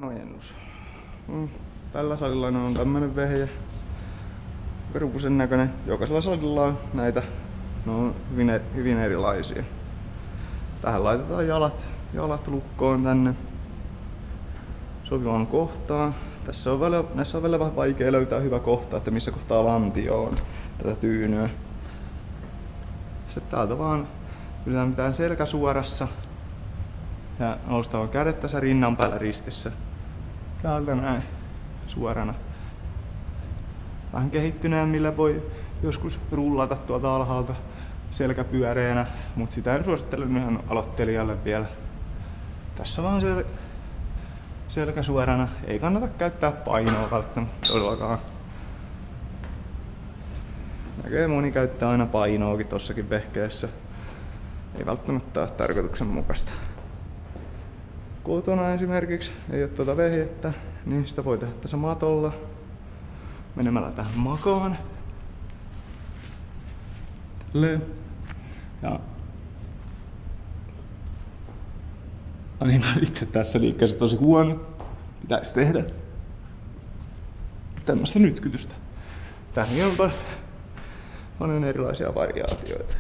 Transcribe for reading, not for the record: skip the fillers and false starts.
Ojennus. Tällä salilla on tämmönen vehje. Perukusen näköinen. Jokaisella salilla on näitä. Ne on hyvin erilaisia. Tähän laitetaan jalat lukkoon tänne sopivaan kohtaan. Näissä on välillä vähän vaikea löytää hyvä kohta, että missä kohtaa lantio on tätä tyynyä. Sitten täältä vaan yritetään pitää selkä suorassa ja noustaan kädet tässä rinnan päällä ristissä. Täältä näin suorana. Vähän kehittyneemmillä voi joskus rullata tuolta alhaalta selkä pyöreänä, mutta sitä en suosittele ihan aloittelijalle vielä. Tässä vaan selkä suorana. Ei kannata käyttää painoa välttämättä todellakaan. Näkee moni käyttää aina painoakin tossakin vehkeessä. Ei välttämättä ole tarkoituksenmukaista. Kotona esimerkiksi ei ole tuota vehjettä, niin sitä voi tehdä tässä matolla menemällä tähän makaan. Ja niin mä itse tässä liikkeessä tosi huono. Pitäisi tehdä tämmöstä nytkytystä. Tähän on paljon erilaisia variaatioita.